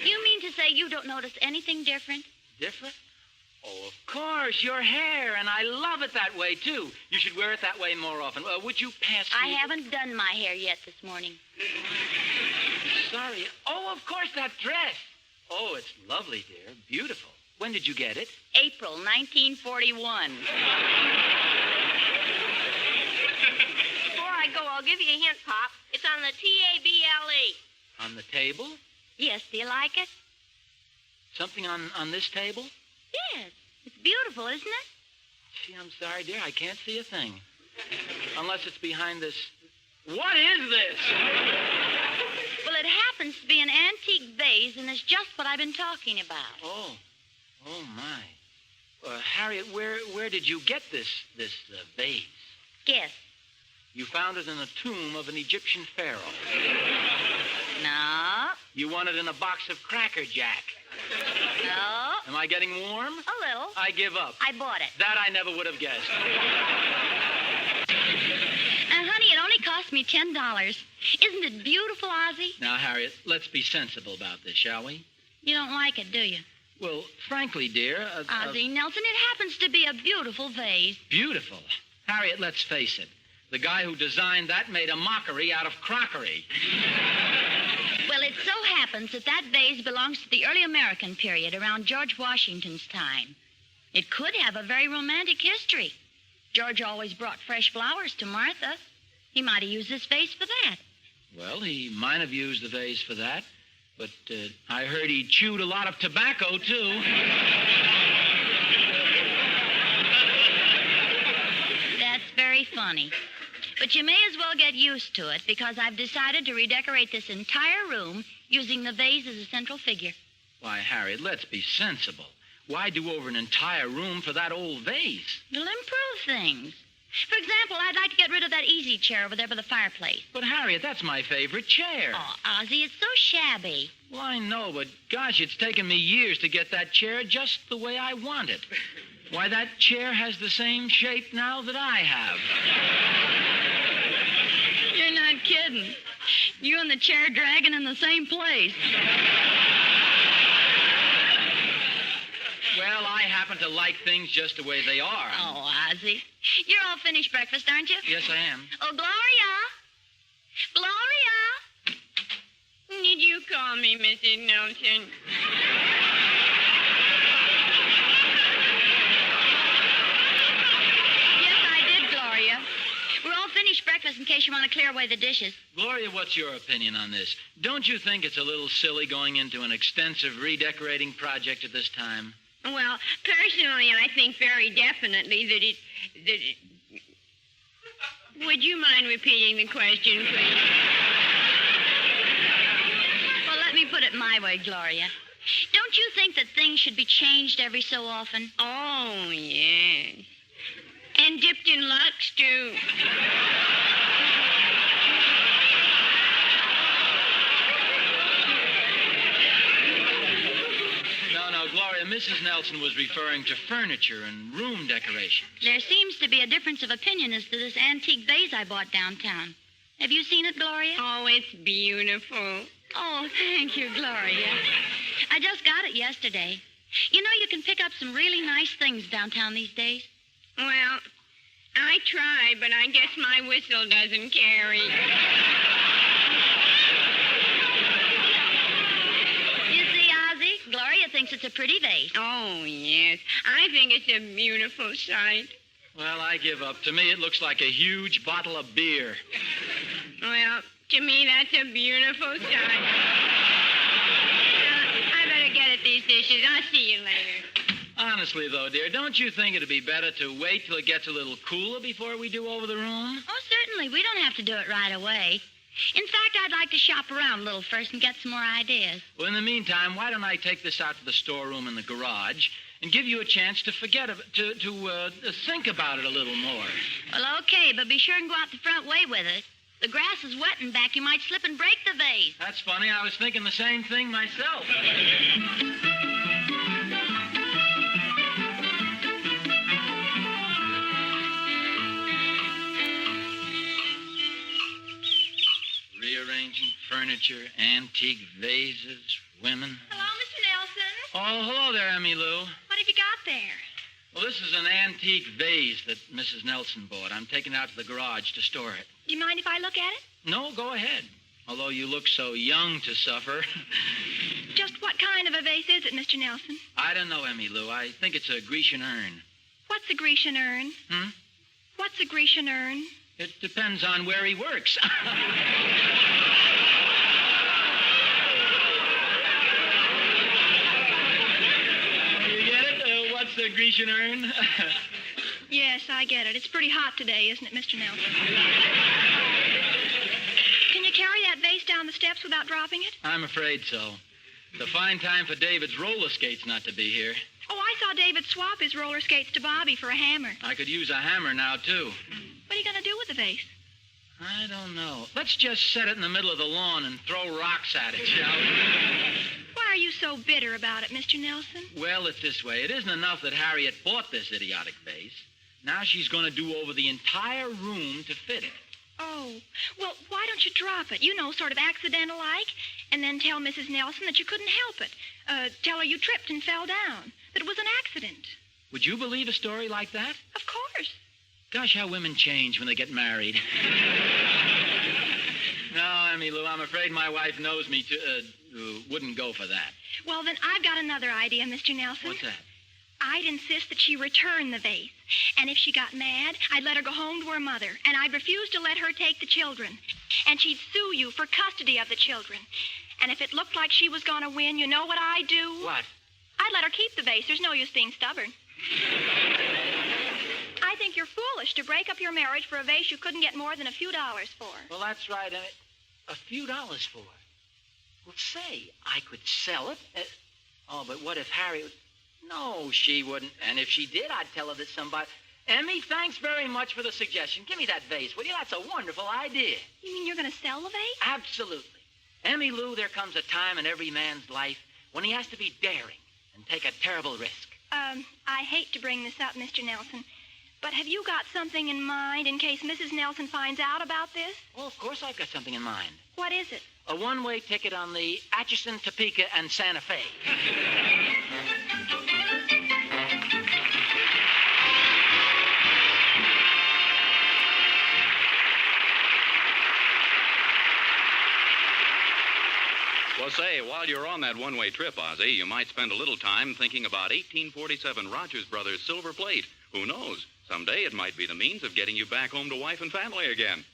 You mean to say you don't notice anything different?
Different? Oh, of course, your hair, and I love it that way, too. You should wear it that way more often. Would you pass me...
I haven't done my hair yet this morning.
Sorry. Oh, of course, that dress. Oh, it's lovely, dear. Beautiful. When did you get it?
April 1941.
Before I go, I'll give you a hint, Pop. It's on the table.
On the table?
Yes, do you like it?
Something on this table?
Yes. It's beautiful, isn't it?
Gee, I'm sorry, dear. I can't see a thing. Unless it's behind this... What is this?
Well, it happens to be an antique vase, and it's just what I've been talking about.
Oh my. Harriet, where did you get this vase?
Guess.
You found it in the tomb of an Egyptian pharaoh.
No.
You want it in a box of Cracker Jack.
No.
Am I getting warm?
A little.
I give up.
I bought it.
That I never would have guessed.
Honey, it only cost me $10. Isn't it beautiful, Ozzie?
Now, Harriet, let's be sensible about this, shall we?
You don't like it, do you?
Well, frankly, dear...
Ozzie Nelson, it happens to be a beautiful vase.
Beautiful. Harriet, let's face it. The guy who designed that made a mockery out of crockery.
Well, it so happens that vase belongs to the early American period, around George Washington's time. It could have a very romantic history. George always brought fresh flowers to Martha. He might have used this vase for that.
Well, he might have used the vase for that, but I heard he chewed a lot of tobacco, too.
That's very funny. But you may as well get used to it, because I've decided to redecorate this entire room using the vase as a central figure.
Why, Harriet, let's be sensible. Why do over an entire room for that old vase?
It'll improve things. For example, I'd like to get rid of that easy chair over there by the fireplace.
But, Harriet, that's my favorite chair.
Oh, Ozzie, it's so shabby.
Well, I know, but gosh, it's taken me years to get that chair just the way I want it. Why, that chair has the same shape now that I have.
You're not kidding. You and the chair dragging in the same place.
Well, I happen to like things just the way they are.
Oh, Ozzie. You're all finished breakfast, aren't you?
Yes, I am.
Oh, Gloria! Gloria!
Did you call me, Mrs. Nelson?
Yes, I did, Gloria. We're all finished breakfast in case you want to clear away the dishes.
Gloria, what's your opinion on this? Don't you think it's a little silly going into an extensive redecorating project at this time?
Well, personally, I think very definitely that it... Would you mind repeating the question, please?
Well, let me put it my way, Gloria. Don't you think that things should be changed every so often?
Oh, yes. And dipped in Lux, too.
No, Gloria, Mrs. Nelson was referring to furniture and room decorations.
There seems to be a difference of opinion as to this antique vase I bought downtown. Have you seen it, Gloria?
Oh, it's beautiful.
Oh, thank you, Gloria. I just got it yesterday. You know, you can pick up some really nice things downtown these days.
Well, I try, but I guess my whistle doesn't carry.
You see, Ozzie, Gloria thinks it's a pretty vase.
Oh, yes. I think it's a beautiful sight.
Well, I give up. To me, it looks like a huge bottle of beer.
Well, to me, that's a beautiful sight. I better get at these dishes. I'll see you later.
Honestly, though, dear, don't you think it'd be better to wait till it gets a little cooler before we do over the room?
Oh, certainly. We don't have to do it right away. In fact, I'd like to shop around a little first and get some more ideas.
Well, in the meantime, why don't I take this out to the storeroom in the garage and give you a chance to forget it, to think about it a little more?
Well, okay, but be sure and go out the front way with it. The grass is wet and back. You might slip and break the vase.
That's funny. I was thinking the same thing myself. Rearranging furniture, antique vases, women.
Hello, Mr. Nelson.
Oh, hello there, Emmy Lou.
What have you got there?
Well, this is an antique vase that Mrs. Nelson bought. I'm taking it out to the garage to store it.
Do you mind if I look at it?
No, go ahead. Although you look so young to suffer.
Just what kind of a vase is it, Mr. Nelson?
I don't know, Emmy Lou. I think it's a Grecian urn.
What's a Grecian urn?
Hmm?
What's a Grecian urn?
It depends on where he works. You get it? What's the Grecian urn?
Yes, I get it. It's pretty hot today, isn't it, Mr. Nelson? Can you carry that vase down the steps without dropping it?
I'm afraid so. It's a fine time for David's roller skates not to be here.
Oh, I saw David swap his roller skates to Bobby for a hammer.
I could use a hammer now, too.
What are you going to do with the vase?
I don't know. Let's just set it in the middle of the lawn and throw rocks at it, shall we?
Why are you so bitter about it, Mr. Nelson?
Well, it's this way. It isn't enough that Harriet bought this idiotic vase. Now she's going to do over the entire room to fit it.
Oh, well, why don't you drop it? You know, sort of accidental-like, and then tell Mrs. Nelson that you couldn't help it. Tell her you tripped and fell down, that it was an accident.
Would you believe a story like that?
Of course.
Gosh, how women change when they get married. No, Emmy Lou, I'm afraid my wife knows me wouldn't go for that.
Well, then I've got another idea, Mr. Nelson.
What's that?
I'd insist that she return the vase. And if she got mad, I'd let her go home to her mother. And I'd refuse to let her take the children. And she'd sue you for custody of the children. And if it looked like she was going to win, you know what I'd do?
What?
I'd let her keep the vase. There's no use being stubborn. I think you're foolish to break up your marriage for a vase you couldn't get more than a few dollars for.
Well, that's right. A few dollars for it. Well, say, I could sell it. But what if Harry... No, she wouldn't. And if she did, I'd tell her that somebody... Emmy, thanks very much for the suggestion. Give me that vase, will you? That's a wonderful idea.
You mean you're going to sell the vase?
Absolutely. Emmy Lou, there comes a time in every man's life when he has to be daring and take a terrible risk.
I hate to bring this up, Mr. Nelson, but have you got something in mind in case Mrs. Nelson finds out about this?
Well, of course I've got something in mind.
What is it?
A one-way ticket on the Atchison, Topeka, and Santa Fe.
Well, say, while you're on that one-way trip, Ozzie, you might spend a little time thinking about 1847 Rogers Brothers silver plate. Who knows? Someday it might be the means of getting you back home to wife and family again.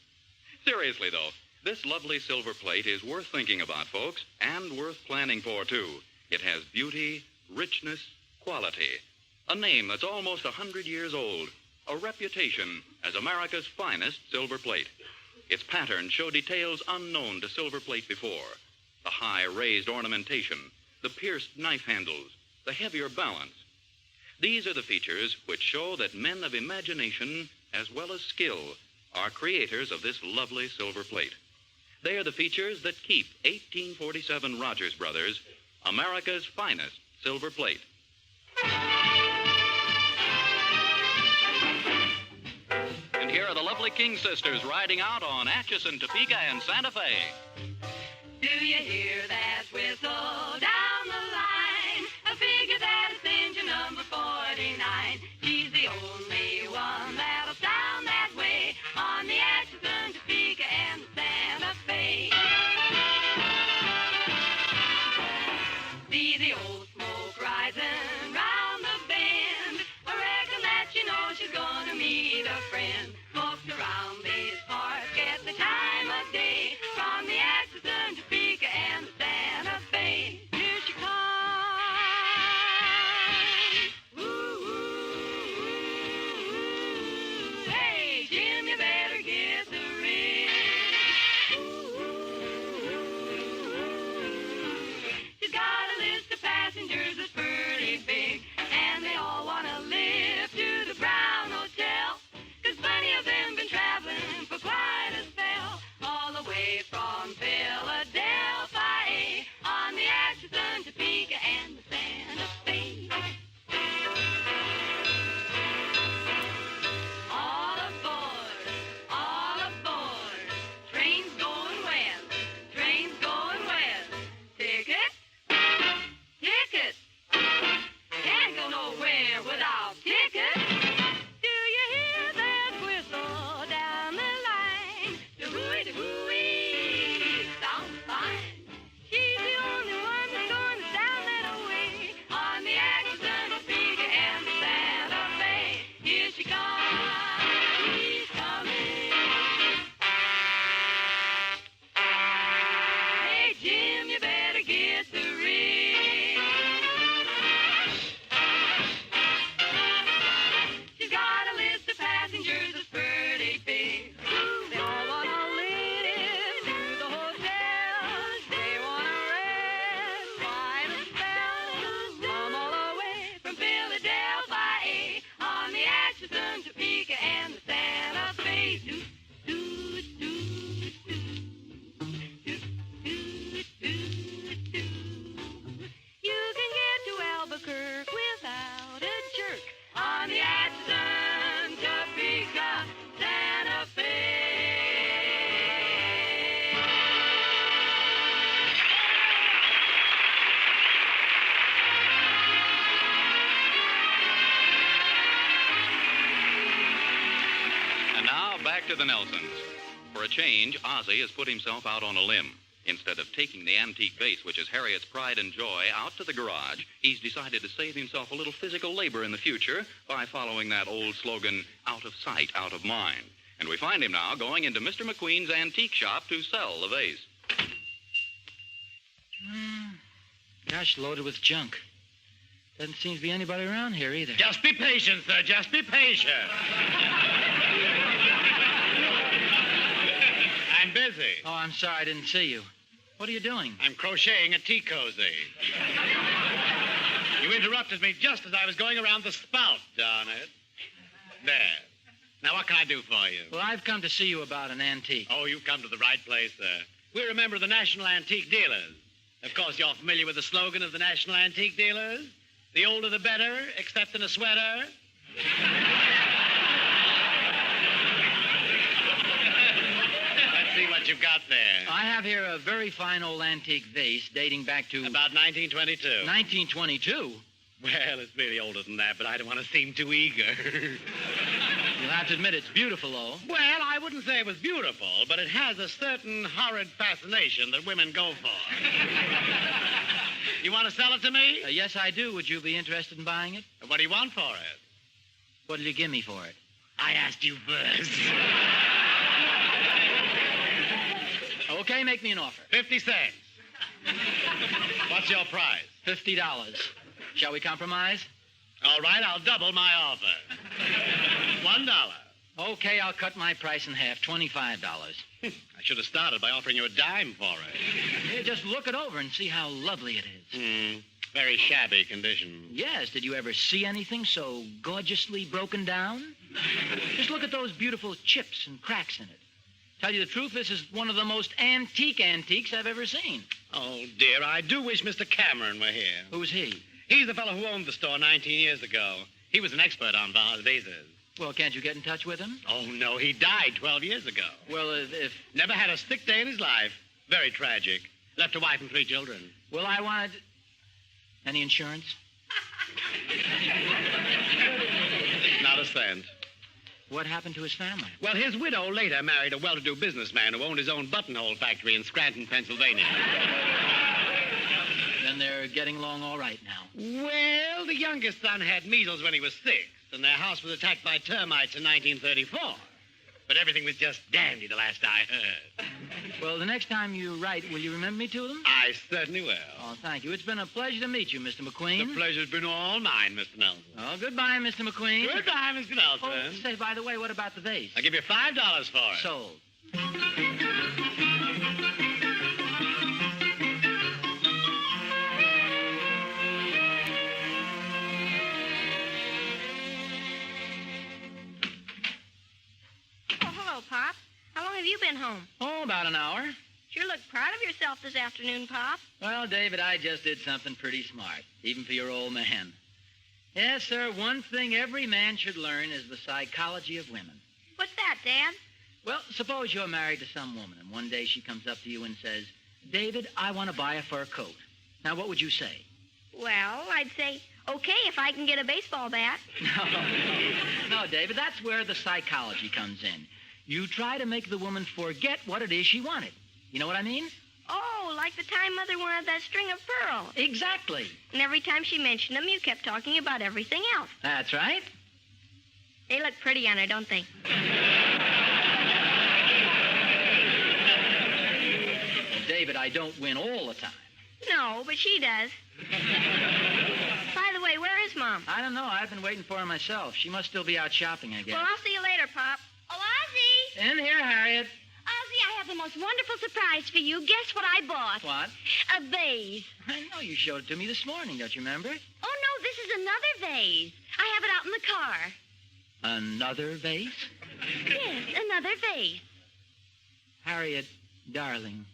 Seriously, though, this lovely silver plate is worth thinking about, folks, and worth planning for, too. It has beauty, richness, quality. A name that's almost 100 years old. A reputation as America's finest silver plate. Its patterns show details unknown to silver plate before. The high raised ornamentation, the pierced knife handles, the heavier balance. These are the features which show that men of imagination as well as skill are creators of this lovely silver plate. They are the features that keep 1847 Rogers Brothers America's finest silver plate. And here are the lovely King sisters riding out on Atchison, Topeka, and Santa Fe.
Do you hear that whistle down the line? I figure that it's engine number 49. She's the only one that'll sound that way on the Atchison, Topeka, and the Santa Fe. See the old smoke rising round the bend. I reckon that you know she's gonna meet a friend. Folks around these parts get the time of day from the Atchison, Topeka, and the Santa
to the Nelsons. For a change, Ozzie has put himself out on a limb. Instead of taking the antique vase, which is Harriet's pride and joy, out to the garage, he's decided to save himself a little physical labor in the future by following that old slogan, out of sight, out of mind. And we find him now going into Mr. McQueen's antique shop to sell the vase.
Gosh, loaded with junk. Doesn't seem to be anybody around here either.
Just be patient, sir. Just be patient. I'm busy.
Oh, I'm sorry I didn't see you. What are you doing?
I'm crocheting a tea cozy. You interrupted me just as I was going around the spout, darn it. There. Now, what can I do for you?
Well, I've come to see you about an antique.
Oh, you've come to the right place, sir. We're a member of the National Antique Dealers. Of course, you're familiar with the slogan of the National Antique Dealers. The older the better, except in a sweater. Let's see what you've got there.
I have here a very fine old antique vase dating back to...
About 1922.
1922?
Well, it's really older than that, but I don't want to seem too eager.
You'll have to admit it's beautiful, though.
Well, I wouldn't say it was beautiful, but it has a certain horrid fascination that women go for. You want to sell it to me?
Yes, I do. Would you be interested in buying it?
What do you want for it?
What'll you give me for it?
I asked you first.
Okay, make me an offer.
50 cents. What's your price?
$50. Shall we compromise?
All right, I'll double my offer. $1.
Okay, I'll cut my price in half, $25.
I should have started by offering you a dime for it.
Here, just look it over and see how lovely it is.
Very shabby condition.
Yes, did you ever see anything so gorgeously broken down? Just look at those beautiful chips and cracks in it. Tell you the truth, this is one of the most antique antiques I've ever seen.
Oh, dear, I do wish Mr. Cameron were here.
Who's he?
He's the fellow who owned the store 19 years ago. He was an expert on vases.
Well, can't you get in touch with him?
Oh, no, he died 12 years ago.
Well, if...
Never had a sick day in his life. Very tragic. Left a wife and 3 children.
Well, I wanted... Any insurance?
Not a cent.
What happened to his family?
Well, his widow later married a well-to-do businessman who owned his own buttonhole factory in Scranton, Pennsylvania.
Then they're getting along all right now.
Well, the youngest son had measles when he was 6, and their house was attacked by termites in 1934. But everything was just dandy the last I heard.
Well, the next time you write, will you remember me to them?
I certainly will.
Oh, thank you. It's been a pleasure to meet you, Mr. McQueen.
The pleasure's been all mine, Mr. Nelson.
Oh, goodbye, Mr. McQueen.
Goodbye, Mr. Nelson.
Oh, say, by the way, what about the vase?
I'll give you $5 for it.
Sold.
Pop. How long have you been home?
Oh, about an hour.
Sure look proud of yourself this afternoon, Pop.
Well, David, I just did something pretty smart, even for your old man. Yes, sir, one thing every man should learn is the psychology of women.
What's that, Dad?
Well, suppose you're married to some woman, and one day she comes up to you and says, David, I want to buy a fur coat. Now, what would you say?
Well, I'd say, okay, if I can get a baseball bat.
No, David, that's where the psychology comes in. You try to make the woman forget what it is she wanted. You know what I mean?
Oh, like the time Mother wanted that string of pearls.
Exactly.
And every time she mentioned them, you kept talking about everything else.
That's right.
They look pretty on her, don't they?
Well, David, I don't win all the time.
No, but she does. By the way, where is Mom?
I don't know. I've been waiting for her myself. She must still be out shopping, I guess.
Well, I'll see you later, Pop.
Oh, Ozzie!
In here, Harriet.
Ozzie, I have the most wonderful surprise for you. Guess what I bought?
What?
A vase.
I know you showed it to me this morning. Don't you remember?
Oh, no, this is another vase. I have it out in the car.
Another vase?
Yes, another vase.
Harriet, darling,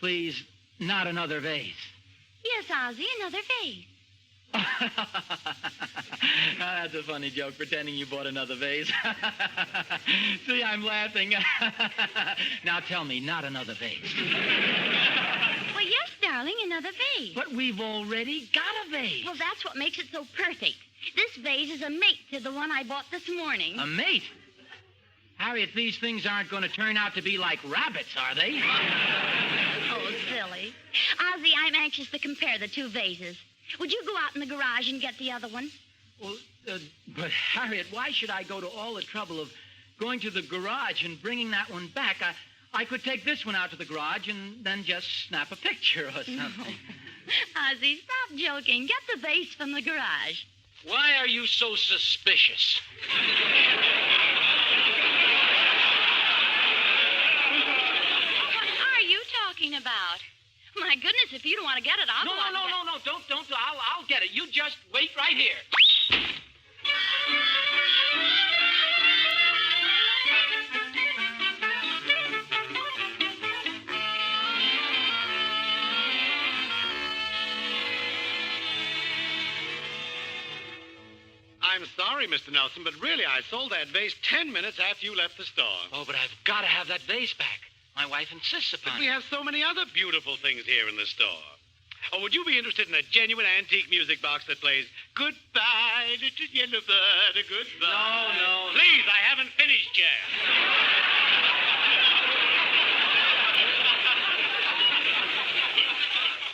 please, not another vase.
Yes, Ozzie, another vase.
That's a funny joke, pretending you bought another vase. See, I'm laughing. Now tell me, not another vase.
Well, yes, darling, another vase.
But we've already got a vase.
Well, that's what makes it so perfect. This vase is a mate to the one I bought this morning.
A mate? Harriet, these things aren't going to turn out to be like rabbits, are they?
Oh, silly. Ozzie, I'm anxious to compare the two vases. Would you go out in the garage and get the other one?
Well, but Harriet, why should I go to all the trouble of going to the garage and bringing that one back? I could take this one out to the garage and then just snap a picture or something.
Ozzie, stop joking. Get the vase from the garage.
Why are you so suspicious?
What are you talking about? My goodness, if you don't want to get it, I'll
No,
go out
no,
and
no,
get
no, no, don't. I'll get it. You just wait right here.
I'm sorry, Mr. Nelson, but really, I sold that vase 10 minutes after you left the store.
Oh, but I've got to have that vase back. My wife insists upon
But we have so many other beautiful things here in the store. Oh, would you be interested in a genuine antique music box that plays Goodbye, Little Yellow Bird, Goodbye?
No.
Please, I haven't finished yet.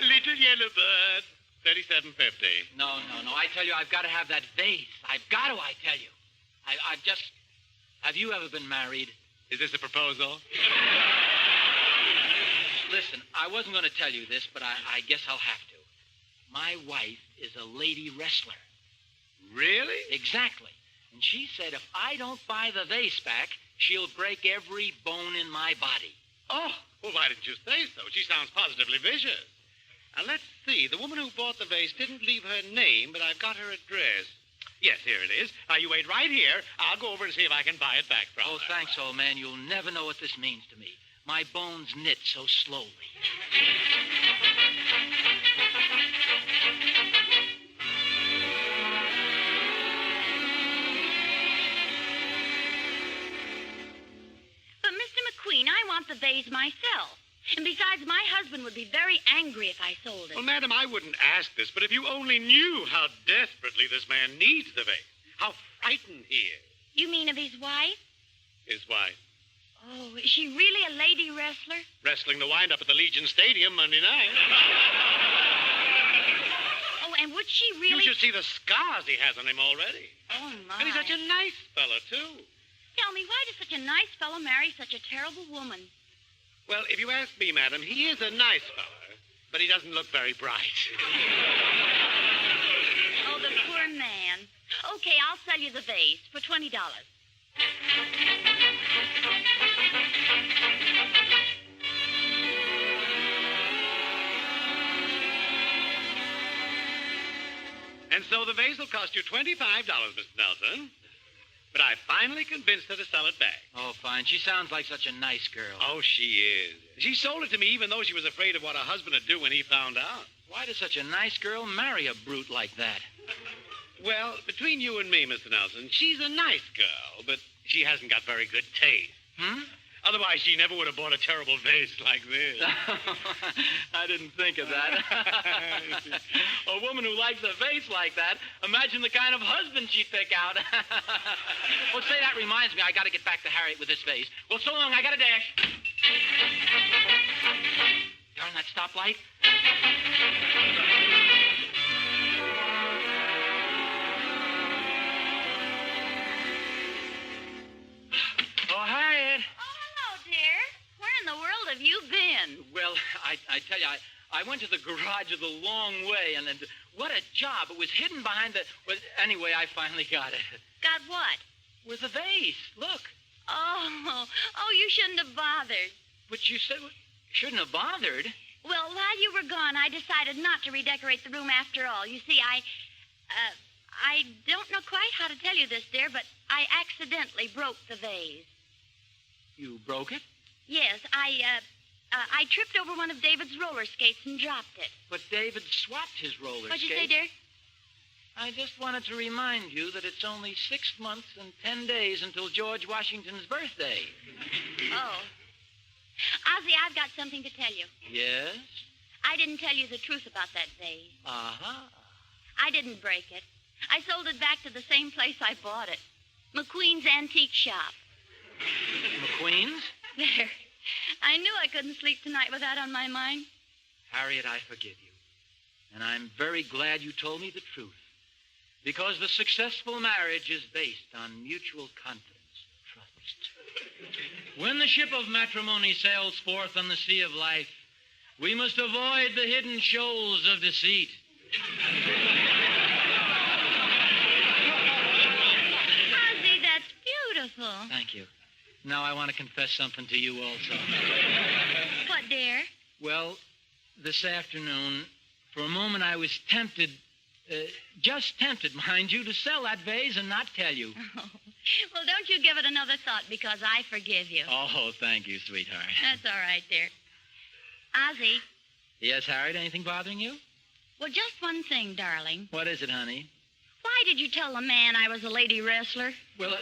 Little Yellow Bird, $37.50.
No. I tell you, I've got to have that vase. I've got to, I tell you. I've just... Have you ever been married?
Is this a proposal?
Listen, I wasn't going to tell you this, but I guess I'll have to. My wife is a lady wrestler.
Really?
Exactly. And she said if I don't buy the vase back, she'll break every bone in my body.
Oh, well, why didn't you say so? She sounds positively vicious. Now, let's see. The woman who bought the vase didn't leave her name, but I've got her address. Yes, here it is. Now, you wait right here. I'll go over and see if I can buy it back from her.
Oh, thanks, old man. You'll never know what this means to me. My bones knit so slowly.
But, Mr. McQueen, I want the vase myself. And besides, my husband would be very angry if I sold it.
Well, madam, I wouldn't ask this, but if you only knew how desperately this man needs the vase, how frightened he is.
You mean of his wife?
His wife.
Oh, is she really a lady wrestler?
Wrestling the wind-up at the Legion Stadium Monday night.
Oh, and would she really...
You should see the scars he has on him already.
Oh, my.
And he's such a nice fellow, too.
Tell me, why does such a nice fellow marry such a terrible woman?
Well, if you ask me, madam, he is a nice fellow, but he doesn't look very bright.
Oh, the poor man. Okay, I'll sell you the vase for $20.
And so the vase will cost you $25, Mr. Nelson. But I finally convinced her to sell it back.
Oh, fine. She sounds like such a nice girl.
Oh, she is. She sold it to me even though she was afraid of what her husband would do when he found out.
Why does such a nice girl marry a brute like that?
Well, between you and me, Mr. Nelson, she's a nice girl, but she hasn't got very good taste. Otherwise, she never would have bought a terrible vase like this.
I didn't think of that. A woman who likes a vase like that, imagine the kind of husband she'd pick out. Well, say, that reminds me, I got to get back to Harriet with this vase. Well, so long, I got to dash. Darn that stoplight. Oh, Harriet.
Have you been?
Well, I tell you, I went to the garage the long way, and what a job. It was hidden behind the... Well, anyway, I finally got it.
Got what?
With the vase. Look.
Oh, you shouldn't have bothered.
But you said... Shouldn't have bothered?
Well, while you were gone, I decided not to redecorate the room after all. You see, I don't know quite how to tell you this, dear, but I accidentally broke the vase.
You broke it?
Yes, I tripped over one of David's roller skates and dropped it.
But David swapped his roller skates.
What'd you say, dear?
I just wanted to remind you that it's only 6 months and 10 days until George Washington's birthday.
Oh. Ozzie, I've got something to tell you.
Yes?
I didn't tell you the truth about that vase.
Uh-huh.
I didn't break it. I sold it back to the same place I bought it. McQueen's Antique Shop.
McQueen's?
There. I knew I couldn't sleep tonight with that on my mind.
Harriet, I forgive you. And I'm very glad you told me the truth. Because the successful marriage is based on mutual confidence.
When the ship of matrimony sails forth on the sea of life, we must avoid the hidden shoals of deceit.
Ozzie, that's beautiful.
Thank you. Now I want to confess something to you also.
What, dear?
Well, this afternoon, for a moment I was tempted, just tempted, mind you, to sell that vase and not tell you.
Oh. Well, don't you give it another thought, because I forgive you.
Oh, thank you, sweetheart.
That's all right, dear. Ozzie.
Yes, Harriet, anything bothering you?
Well, just one thing, darling.
What is it, honey?
Why did you tell the man I was a lady wrestler?
Well,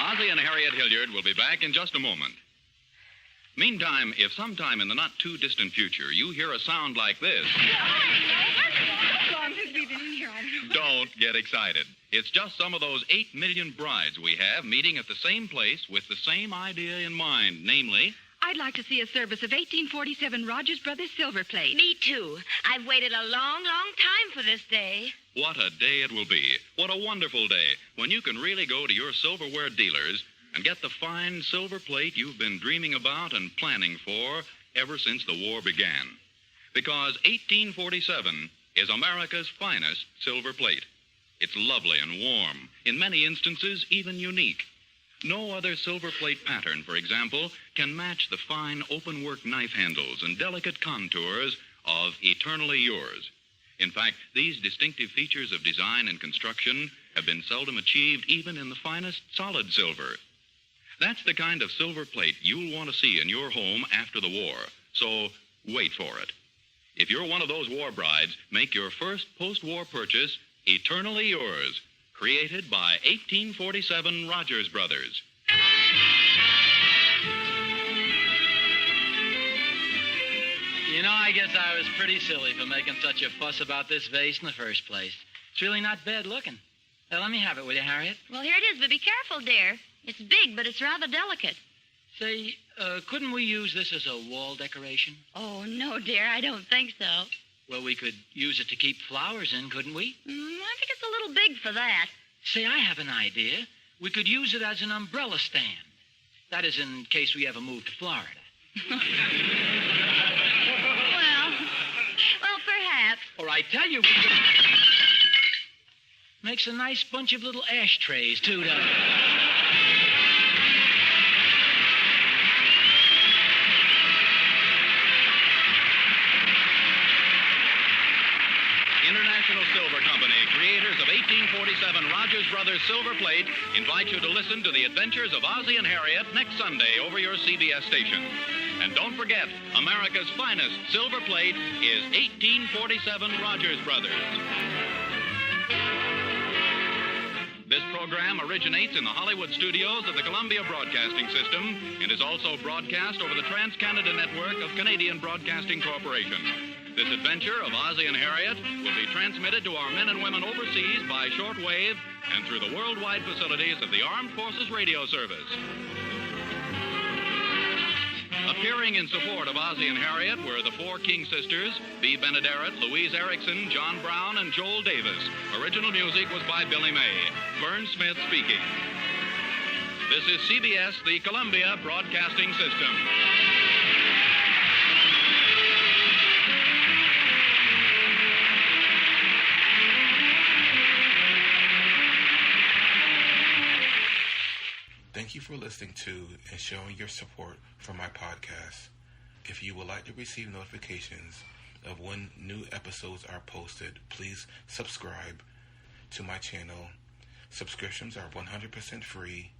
Ozzie and Harriet Hilliard will be back in just a moment. Meantime, if sometime in the not-too-distant future you hear a sound like this... Don't get excited. It's just some of those 8 million brides we have meeting at the same place with the same idea in mind, namely...
I'd like to see a service of 1847 Rogers Brothers silver plate.
Me too. I've waited a long, long time for this day.
What a day it will be. What a wonderful day when you can really go to your silverware dealers and get the fine silver plate you've been dreaming about and planning for ever since the war began. Because 1847 is America's finest silver plate. It's lovely and warm, in many instances even unique. No other silver plate pattern, for example, can match the fine open-work knife handles and delicate contours of Eternally Yours. In fact, these distinctive features of design and construction have been seldom achieved even in the finest solid silver. That's the kind of silver plate you'll want to see in your home after the war, so wait for it. If you're one of those war brides, make your first post-war purchase Eternally Yours, created by 1847 Rogers Brothers.
You know, I guess I was pretty silly for making such a fuss about this vase in the first place. It's really not bad looking. Let me have it, will you, Harriet?
Well, here it is, but be careful, dear. It's big, but it's rather delicate.
Say, couldn't we use this as a wall decoration?
Oh, no, dear, I don't think so.
Well, we could use it to keep flowers in, couldn't we?
I think it's a little big for that.
Say, I have an idea. We could use it as an umbrella stand. That is, in case we ever move to Florida.
Well, perhaps.
Or I tell you, we could... Makes a nice bunch of little ashtrays, too, doesn't it?
International Silver Company, creators of 1847 Rogers Brothers Silver Plate, invite you to listen to the adventures of Ozzie and Harriet next Sunday over your CBS station. And don't forget, America's finest silver plate is 1847 Rogers Brothers. This program originates in the Hollywood studios of the Columbia Broadcasting System and is also broadcast over the Trans-Canada Network of Canadian Broadcasting Corporation. This adventure of Ozzie and Harriet will be transmitted to our men and women overseas by shortwave and through the worldwide facilities of the Armed Forces Radio Service. Appearing in support of Ozzie and Harriet were the four King sisters, Bea Benaderet, Louise Erickson, John Brown, and Joel Davis. Original music was by Billy May. Vern Smith speaking. This is CBS, the Columbia Broadcasting System.
Thank you for listening to and showing your support for my podcast. If you would like to receive notifications of when new episodes are posted, please subscribe to my channel. Subscriptions are 100% free,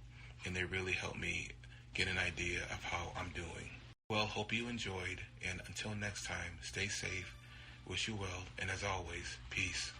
and they really help me get an idea of how I'm doing. Well, hope you enjoyed, and until next time, stay safe, wish you well, and as always, peace.